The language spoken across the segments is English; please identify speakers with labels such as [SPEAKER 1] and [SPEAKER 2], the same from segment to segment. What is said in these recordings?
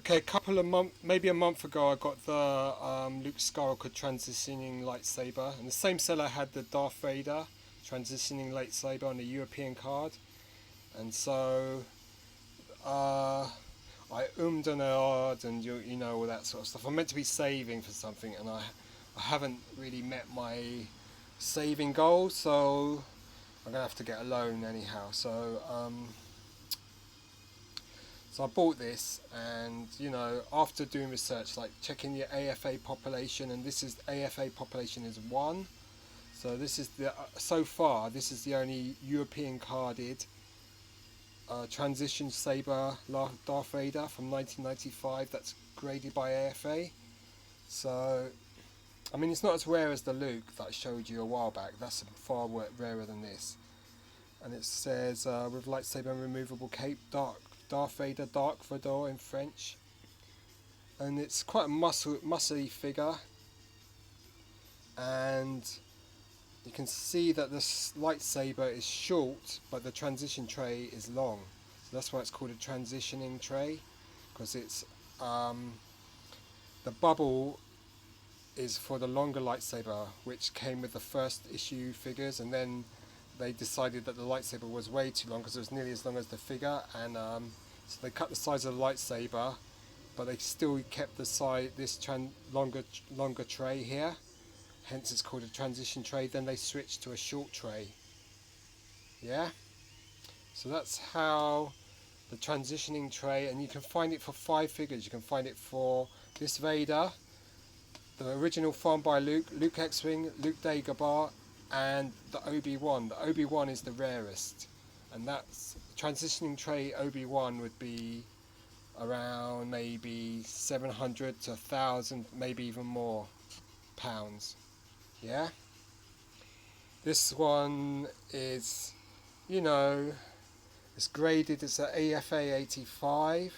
[SPEAKER 1] Okay, maybe a month ago, I got the Luke Skywalker transitioning lightsaber, and the same seller had the Darth Vader transitioning lightsaber on the European card, and so I ummed and ahed and you know all that sort of stuff. I'm meant to be saving for something, and I haven't really met my saving goal, so I'm gonna have to get a loan anyhow. So I bought this, and you know, after doing research, like checking the AFA population, and this is AFA population is 1. So this is so far this is the only European carded transition Saber Darth Vader from 1995 that's graded by AFA. So I mean, it's not as rare as the Luke that I showed you a while back. That's far rarer than this. And it says with lightsaber and removable cape, Darth Vader, Dark Vader in French. And it's quite a muscly figure. And you can see that this lightsaber is short, but the transition tray is long. So that's why it's called a transitioning tray, because it's the bubble is for the longer lightsaber, which came with the first issue figures, and then they decided that the lightsaber was way too long because it was nearly as long as the figure, and so they cut the size of the lightsaber, but they still kept the longer tray here. Hence, it's called a transition tray. Then they switched to a short tray. Yeah. So that's how the transitioning tray, and you can find it for 5 figures. You can find it for this Vader, the original Farm by Luke, Luke X-Wing, Luke Dagobah, and the Obi-Wan. The Obi-Wan is the rarest, and that's transitioning tray. Obi-Wan would be around maybe 700 to 1,000, maybe even more pounds. Yeah. This one is, you know, it's graded. It's an AFA85.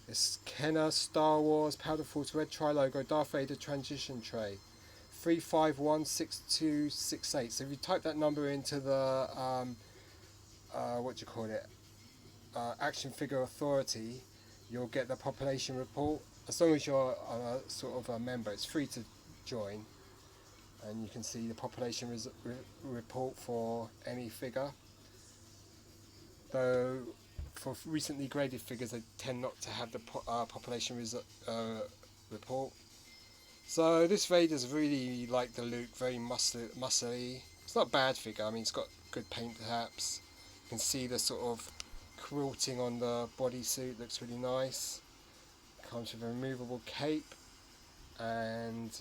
[SPEAKER 1] It's Kenner Star Wars Powder Force Red Trilogo Darth Vader transition tray, 3516268. So if you type that number into the what do you call it, Action Figure Authority, you'll get the population report. As long as you're sort of a member, it's free to join, and you can see the population report for any figure. Though for recently graded figures, they tend not to have the population report. So this Vader's really like the Luke, very muscly. It's not a bad figure. I mean, it's got good paint taps. You can see the sort of quilting on the bodysuit, looks really nice. Comes with a removable cape, and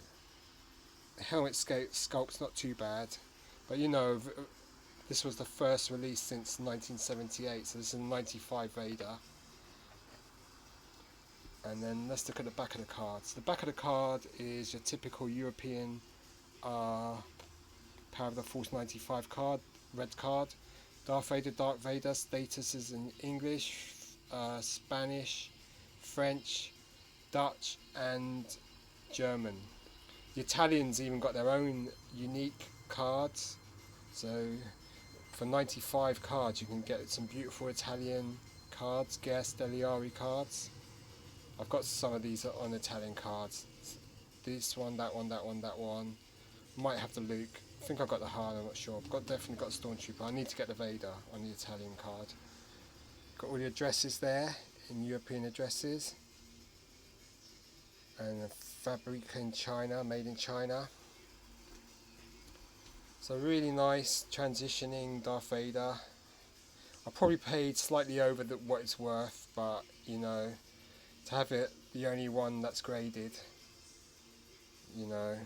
[SPEAKER 1] the helmet sculpt's not too bad. But you know, this was the first release since 1978, so this is a 95 Vader. And then let's look at the back of the cards. The back of the card is your typical European Power of the Force 95 card, red card. Darth Vader, Dark Vader, status is in English, Spanish, French, Dutch and German. The Italians even got their own unique cards. So for 95 cards you can get some beautiful Italian cards, Guerre Stelliari cards. I've got some of these on Italian cards. This one, that one, that one, that one. Might have the Luke. I think I've got the Han, I'm not sure. I've definitely got a Stormtrooper. I need to get the Vader on the Italian card. Got all the addresses there, in European addresses. And a fabric in China, made in China. So really nice transitioning Darth Vader. I probably paid slightly over what it's worth, but you know, to have it the only one that's graded, you know.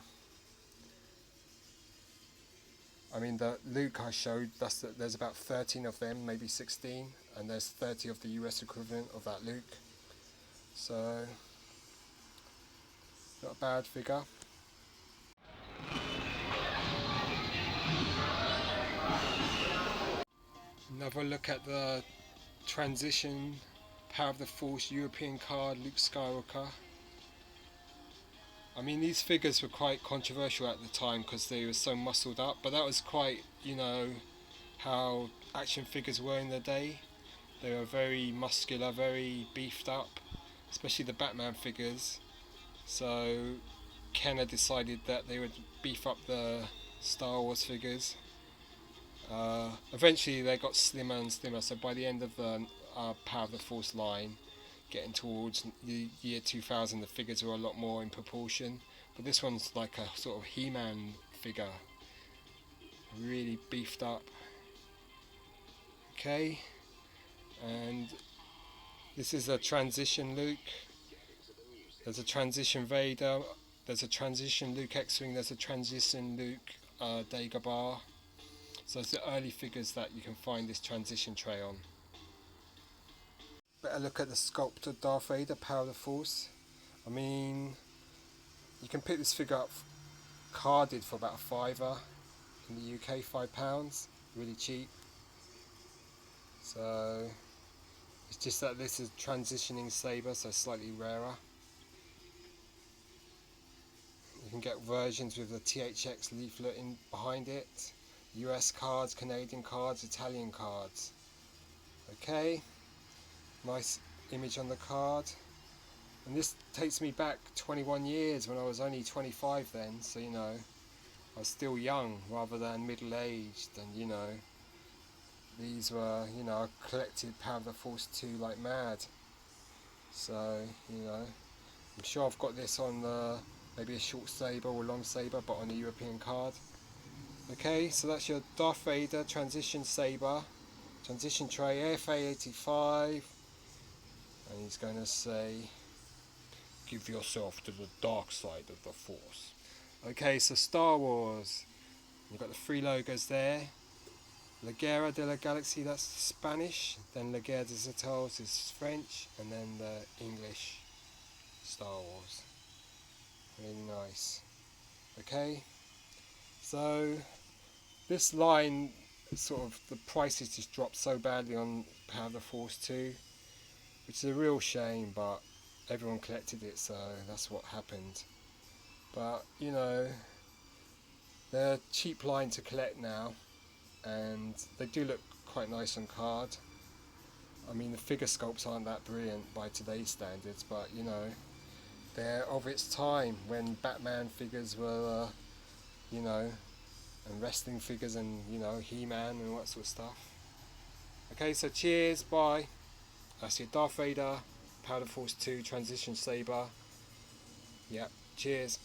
[SPEAKER 1] I mean, the Luke I showed, there's about 13 of them, maybe 16, and there's 30 of the US equivalent of that Luke. So, not a bad figure. Another look at the transition Power of the Force European card, Luke Skywalker. I mean, these figures were quite controversial at the time because they were so muscled up, but that was quite, you know, how action figures were in the day. They were very muscular, very beefed up. especially the Batman figures. So Kenner decided that they would beef up the Star Wars figures. Eventually they got slimmer and slimmer, so by the end of the Power of the Force line, getting towards the year 2000, the figures were a lot more in proportion. But this one's like a sort of He-Man figure, really beefed up. Okay, and this is a transition Luke. There's a transition Vader. There's a transition Luke X-Wing. There's a transition Luke Dagobah. So it's the early figures that you can find this transition tray on. Better look at the sculpted Darth Vader, Power of the Force. I mean, you can pick this figure up carded for about a £5 in the UK, £5, really cheap. So it's just that this is transitioning Saber, so slightly rarer. You can get versions with the THX leaflet in behind it. US cards, Canadian cards, Italian cards. Okay, nice image on the card. And this takes me back 21 years when I was only 25 then, so you know, I was still young rather than middle-aged, and you know, these were, you know, I collected Power of the Force 2 like mad. So, you know, I'm sure I've got this on maybe a short Saber or long Saber, but on a European card. Okay, so that's your Darth Vader Transition Saber, Transition Tray, AFA85, and he's going to say, give yourself to the dark side of the Force. Okay, so Star Wars, you've got the three logos there. La Guerra de la Galaxy, that's Spanish, then La Guerre des Étoiles is French, and then the English Star Wars. Really nice. Okay, so this line, sort of, the prices just dropped so badly on Power of the Force 2, which is a real shame, but everyone collected it, so that's what happened. But, you know, they're a cheap line to collect now, and they do look quite nice on card. I mean, the figure sculpts aren't that brilliant by today's standards, but, you know, they're of its time when Batman figures were, you know, and wrestling figures and, you know, He-Man and all that sort of stuff. Okay, so cheers, bye. That's your Darth Vader, Power of the Force 2, Transition Saber. Yeah, cheers.